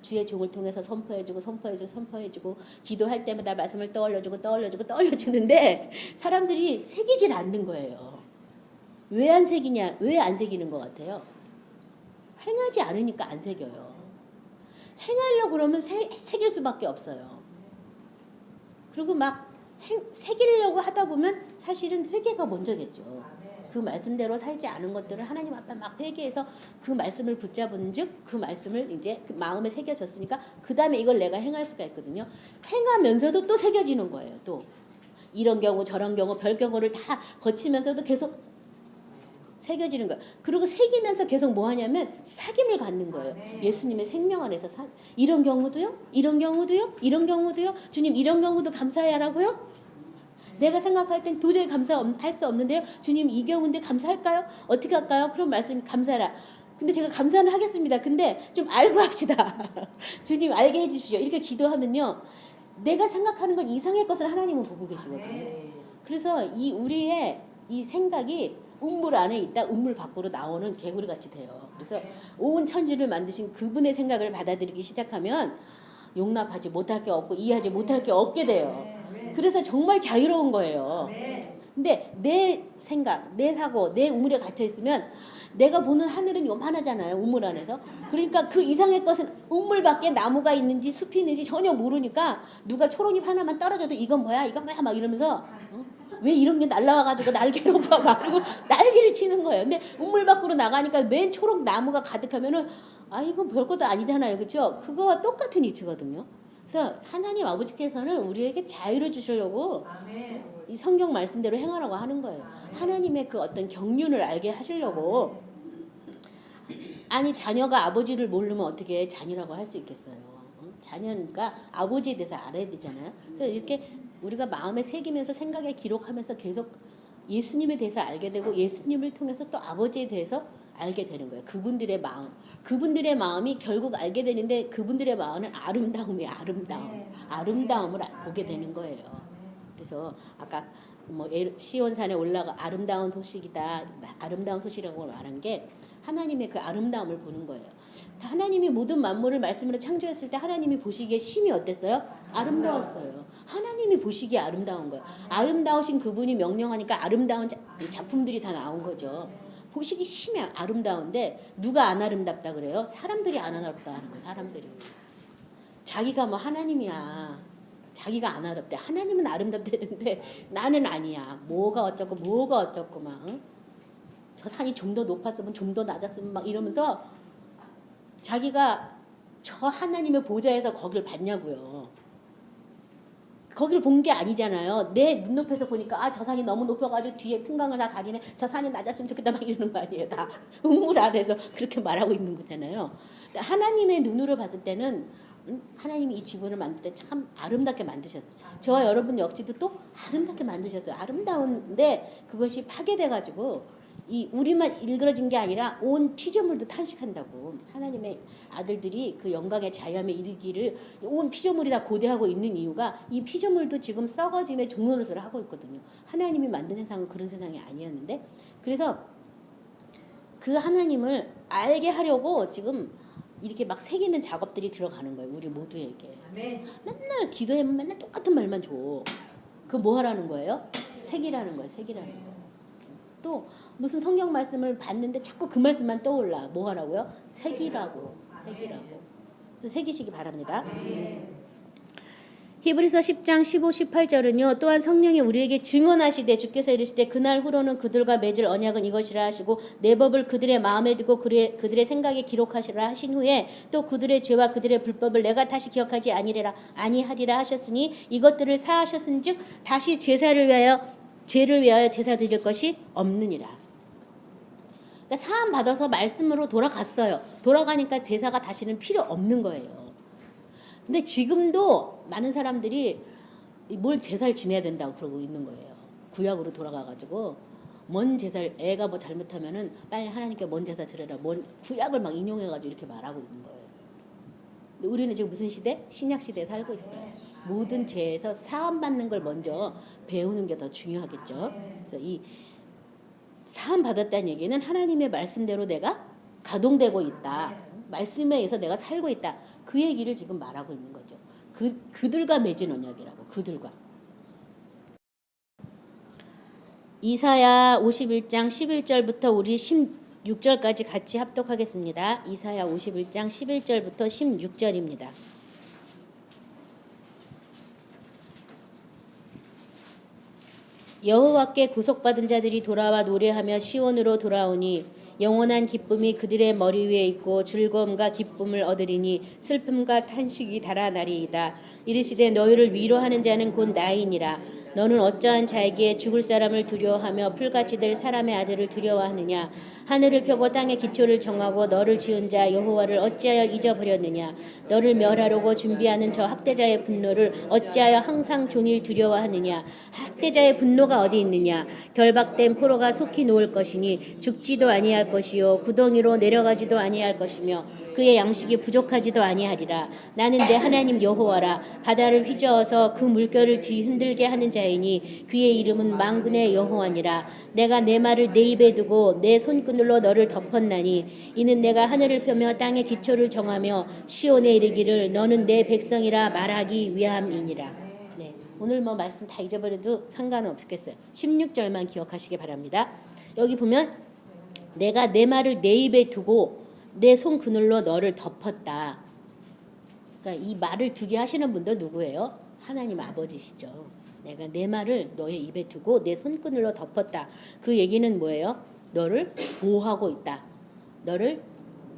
주의 종을 통해서 선포해주고 기도할 때마다 말씀을 떠올려주는데 사람들이 새기질 않는 거예요. 왜 안 새기냐? 왜 안 새기는 것 같아요? 행하지 않으니까 안 새겨요. 행하려고 그러면 새길 수밖에 없어요. 그리고 막 새기려고 하다 보면 사실은 회개가 먼저겠죠. 그 말씀대로 살지 않은 것들을 하나님 앞에 막 회개해서 그 말씀을 붙잡은 즉 그 말씀을 이제 그 마음에 새겨졌으니까 그 다음에 이걸 내가 행할 수가 있거든요. 행하면서도 또 새겨지는 거예요. 또 이런 경우 저런 경우 별 경우를 다 거치면서도 계속 새겨지는 거예요. 그리고 새기면서 계속 뭐 하냐면 사귐을 갖는 거예요. 예수님의 생명 안에서 이런 경우도요? 주님 이런 경우도 감사하라고요? 내가 생각할 땐 도저히 감사할 수 없는데요. 주님 이 경우인데 감사할까요? 어떻게 할까요? 그런 말씀이 감사하라. 근데 제가 감사는 하겠습니다. 근데 좀 알고 합시다. 주님 알게 해주십시오. 이렇게 기도하면요. 내가 생각하는 건 이상의 것을 하나님은 보고 계시거든요. 그래서 이 우리의 이 생각이 우물 안에 있다 우물 밖으로 나오는 개구리 같이 돼요. 그래서 온 천지를 만드신 그분의 생각을 받아들이기 시작하면 용납하지 못할 게 없고 이해하지 못할 게 없게 돼요. 그래서 정말 자유로운 거예요. 근데 내 생각, 내 사고, 내 우물에 갇혀 있으면 내가 보는 하늘은 요만하잖아요. 우물 안에서. 그러니까 그 이상의 것은 우물 밖에 나무가 있는지 숲이 있는지 전혀 모르니까 누가 초록잎 하나만 떨어져도 이건 뭐야 막 이러면서 왜 이런 게 날라와가지고 날 괴롭혀 막 그리고 난리를 치는 거예요. 근데 우물 밖으로 나가니까 맨 초록 나무가 가득하면은 아 이건 별것도 아니잖아요. 그렇죠? 그거와 똑같은 이치거든요. 그래서 하나님 아버지께서는 우리에게 자유를 주시려고 이 성경 말씀대로 행하라고 하는 거예요. 하나님의 그 어떤 경륜을 알게 하시려고. 아니 자녀가 아버지를 모르면 어떻게 자녀라고 할 수 있겠어요. 자녀니까 아버지에 대해서 알아야 되잖아요. 그래서 이렇게 우리가 마음에 새기면서 생각에 기록하면서 계속 예수님에 대해서 알게 되고 예수님을 통해서 또 아버지에 대해서 알게 되는 거예요. 그분들의 마음. 그분들의 마음이 결국 알게 되는데 그분들의 마음은 아름다움이에요. 아름다움을 보게 되는 거예요. 그래서 아까 뭐 시온산에 올라가 아름다운 소식이다. 아름다운 소식이라고 말한 게 하나님의 그 아름다움을 보는 거예요. 하나님이 모든 만물을 말씀으로 창조했을 때 하나님이 보시기에 심이 어땠어요? 아름다웠어요. 하나님이 보시기에 아름다운 거예요. 아름다우신 그분이 명령하니까 아름다운 작품들이 다 나온 거죠. 보시기 심히 아름다운데 누가 안 아름답다 그래요? 사람들이 안 아름답다 하는 거예요. 사람들이. 자기가 뭐 하나님이야. 자기가 안 아름답대. 하나님은 아름답대는데 나는 아니야. 뭐가 어쩌고 막. 응? 저 산이 좀 더 높았으면 좀 더 낮았으면 막 이러면서 자기가 저 하나님의 보좌에서 거기를 봤냐고요. 거기를 본 게 아니잖아요. 내 눈높이에서 보니까 아 저 산이 너무 높아가지고 뒤에 풍광을 다 가리네. 저 산이 낮았으면 좋겠다 막 이러는 거 아니에요. 다 우물 안에서 그렇게 말하고 있는 거잖아요. 하나님의 눈으로 봤을 때는 하나님이 이 지구를 만들 때 참 아름답게 만드셨어요. 저와 여러분 역시도 또 아름답게 만드셨어요. 아름다운데 그것이 파괴돼가지고 이 우리만 일그러진 게 아니라 온 피조물도 탄식한다고. 하나님의 아들들이 그 영광의 자유함에 이르기를 온 피조물이 다 고대하고 있는 이유가 이 피조물도 지금 썩어짐의 종노릇을 하고 있거든요. 하나님이 만든 세상은 그런 세상이 아니었는데 그래서 그 하나님을 알게 하려고 지금 이렇게 막 새기는 작업들이 들어가는 거예요. 우리 모두에게. 맨날 기도하면 맨날 똑같은 말만 줘. 그 뭐 하라는 거예요? 새기라는 거예요. 새기라는 거예요. 또 무슨 성경 말씀을 봤는데 자꾸 그 말씀만 떠올라. 뭐 하라고요? 새기라고. 그래서 새기시기 바랍니다. 히브리서 10장 15, 18절은요. 또한 성령이 우리에게 증언하시되 주께서 이르시되 그날 후로는 그들과 맺을 언약은 이것이라 하시고 내 법을 그들의 마음에 두고 그들의 생각에 기록하시라 하신 후에 또 그들의 죄와 그들의 불법을 내가 다시 기억하지 아니하리라 하셨으니 이것들을 사하셨은즉 다시 죄를 위하여 제사 드릴 것이 없느니라. 그러니까 사함 받아서 말씀으로 돌아갔어요. 돌아가니까 제사가 다시는 필요 없는 거예요. 근데 지금도 많은 사람들이 뭘 제사를 지내야 된다고 그러고 있는 거예요. 구약으로 돌아가가지고 뭔 제사를 애가 뭐 잘못하면은 빨리 하나님께 뭔 제사 드려라. 뭔 구약을 막 인용해가지고 이렇게 말하고 있는 거예요. 근데 우리는 지금 무슨 시대? 신약 시대에 살고 있어요. 모든 죄에서 사함 받는 걸 먼저 배우는 게 더 중요하겠죠. 그래서 이 사함 받았다는 얘기는 하나님의 말씀대로 내가 가동되고 있다. 말씀에 의해서 내가 살고 있다. 그 얘기를 지금 말하고 있는 거죠. 그들과 맺은 언약이라고. 그들과. 이사야 51장 11절부터 우리 16절까지 같이 합독하겠습니다. 이사야 51장 11절부터 16절입니다. 여호와께 구속받은 자들이 돌아와 노래하며 시온으로 돌아오니 영원한 기쁨이 그들의 머리 위에 있고 즐거움과 기쁨을 얻으리니 슬픔과 탄식이 달아나리이다. 이르시되 너희를 위로하는 자는 곧 나이니라. 너는 어떠한 자에게 죽을 사람을 두려워하며 풀같이 될 사람의 아들을 두려워하느냐. 하늘을 펴고 땅에 기초를 정하고 너를 지은 자 여호와를 어찌하여 잊어버렸느냐. 너를 멸하려고 준비하는 저 학대자의 분노를 어찌하여 항상 종일 두려워하느냐. 학대자의 분노가 어디 있느냐. 결박된 포로가 속히 놓을 것이니 죽지도 아니할 것이요 구덩이로 내려가지도 아니할 것이며 그의 양식이 부족하지도 아니하리라. 나는 내 하나님 여호와라. 바다를 휘저어서 그 물결을 뒤흔들게 하는 자이니 그의 이름은 만군의 여호와니라. 내가 내 말을 내 입에 두고 내 손그늘로 너를 덮었나니 이는 내가 하늘을 펴며 땅의 기초를 정하며 시온에 이르기를 너는 내 백성이라 말하기 위함이니라. 네, 오늘 뭐 말씀 다 잊어버려도 상관은 없겠어요. 16절만 기억하시기 바랍니다. 여기 보면 내가 내 말을 내 입에 두고 내 손 그늘로 너를 덮었다. 그러니까 이 말을 두게 하시는 분도 누구예요? 하나님 아버지시죠. 내가 내 말을 너의 입에 두고 내 손그늘로 덮었다. 그 얘기는 뭐예요? 너를 보호하고 있다. 너를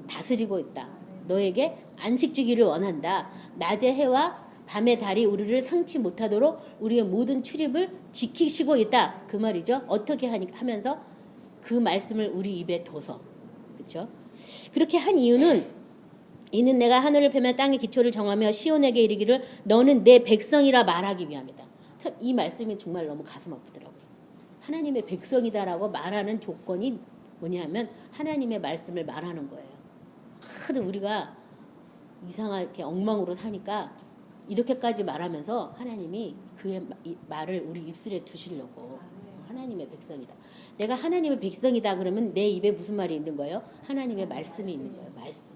다스리고 있다. 너에게 안식 주기를 원한다. 낮의 해와 밤의 달이 우리를 상치 못하도록 우리의 모든 출입을 지키시고 있다. 그 말이죠. 어떻게 하면서 그 말씀을 우리 입에 둬서. 그렇죠? 그렇게 한 이유는 이는 내가 하늘을 펴며 땅의 기초를 정하며 시온에게 이르기를 너는 내 백성이라 말하기 위함이다. 참 이 말씀이 정말 너무 가슴 아프더라고요. 하나님의 백성이다라고 말하는 조건이 뭐냐면 하나님의 말씀을 말하는 거예요. 하도 우리가 이상하게 엉망으로 사니까 이렇게까지 말하면서 하나님이 그의 말을 우리 입술에 두시려고 하나님의 백성이다. 내가 하나님의 백성이다 그러면 내 입에 무슨 말이 있는 거예요? 하나님의 말씀이 있는 거예요. 말씀.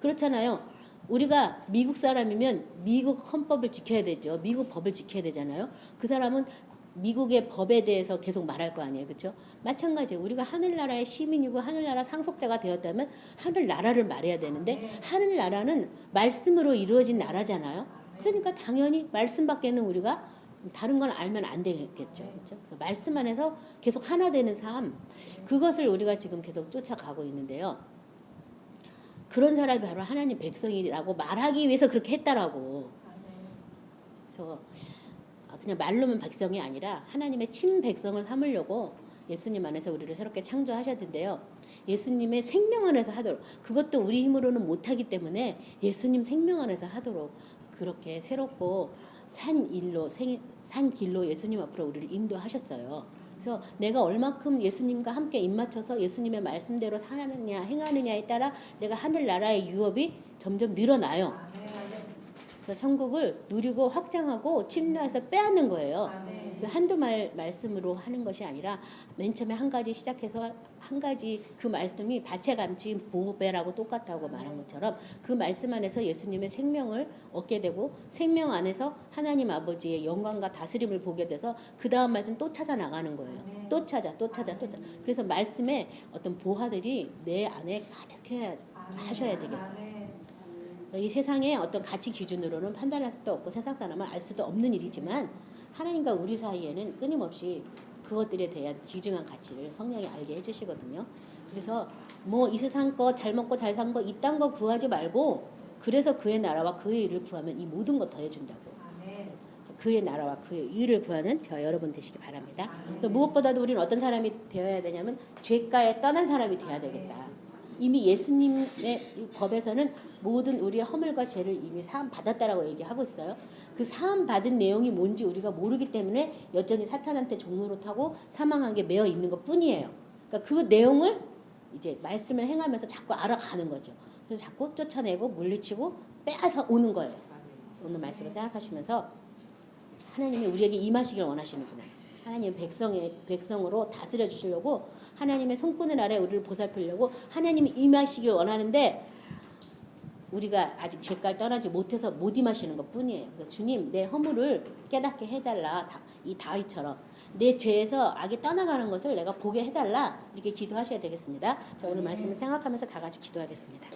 그렇잖아요. 우리가 미국 사람이면 미국 헌법을 지켜야 되죠. 미국 법을 지켜야 되잖아요. 그 사람은 미국의 법에 대해서 계속 말할 거 아니에요. 그렇죠? 마찬가지예요. 우리가 하늘나라의 시민이고 하늘나라 상속자가 되었다면 하늘나라를 말해야 되는데 하늘나라는 말씀으로 이루어진 나라잖아요. 그러니까 당연히 말씀밖에는 우리가 다른 건 알면 안 되겠죠. 그렇죠? 그래서 말씀 안에서 계속 하나 되는 삶, 그것을 우리가 지금 계속 쫓아가고 있는데요. 그런 사람이 바로 하나님 백성이라고 말하기 위해서 그렇게 했다라고. 그래서 그냥 말로만 백성이 아니라 하나님의 친백성을 삼으려고 예수님 안에서 우리를 새롭게 창조하셨는데요. 예수님의 생명 안에서 하도록, 그것도 우리 힘으로는 못하기 때문에 예수님 생명 안에서 하도록 그렇게 새롭고 산 길로 예수님 앞으로 우리를 인도하셨어요. 그래서 내가 얼마큼 예수님과 함께 입맞춰서 예수님의 말씀대로 살느냐 행하느냐에 따라 내가 하늘나라의 유업이 점점 늘어나요. 그래서 천국을 누리고 확장하고 침노해서 빼앗는 거예요. 그래서 한두 말씀으로 하는 것이 아니라 맨 처음에 한 가지 시작해서 한 가지 그 말씀이 밭에 감춘 보배라고 똑같다고 말한 것처럼 그 말씀 안에서 예수님의 생명을 얻게 되고 생명 안에서 하나님 아버지의 영광과 다스림을 보게 돼서 그 다음 말씀 또 찾아 나가는 거예요. 또 찾아. 그래서 말씀에 어떤 보화들이 내 안에 가득해 하셔야 되겠어요. 이 세상의 어떤 가치 기준으로는 판단할 수도 없고 세상 사람은 알 수도 없는 일이지만 하나님과 우리 사이에는 끊임없이 그것들에 대한 귀중한 가치를 성령이 알게 해주시거든요. 그래서 뭐 이 세상 거 잘 먹고 잘 산 거 이딴 거 구하지 말고 그래서 그의 나라와 그의 일을 구하면 이 모든 거 더해준다고. 그의 나라와 그의 의를 구하는 저 여러분 되시기 바랍니다. 그래서 무엇보다도 우리는 어떤 사람이 되어야 되냐면 죄가에 떠난 사람이 되어야 되겠다. 이미 예수님의 법에서는 모든 우리의 허물과 죄를 이미 사함 받았다라고 얘기하고 있어요. 그 사함 받은 내용이 뭔지 우리가 모르기 때문에 여전히 사탄한테 종로로 타고 사망한 게 매여 있는 것 뿐이에요. 그러니까 그 내용을 이제 말씀을 행하면서 자꾸 알아가는 거죠. 그래서 자꾸 쫓아내고 물리치고 빼앗아 오는 거예요. 오늘 말씀을 생각하시면서 하나님이 우리에게 임하시길 원하시는구나. 하나님 백성으로 다스려 주시려고 하나님의 손끈을 아래 우리를 보살피려고 하나님이 임하시길 원하는데 우리가 아직 죄가를 떠나지 못해서 못 임하시는 것 뿐이에요. 그래서 주님 내 허물을 깨닫게 해달라. 이 다윗처럼 내 죄에서 악이 떠나가는 것을 내가 보게 해달라. 이렇게 기도하셔야 되겠습니다. 자, 오늘 말씀을 생각하면서 다 같이 기도하겠습니다.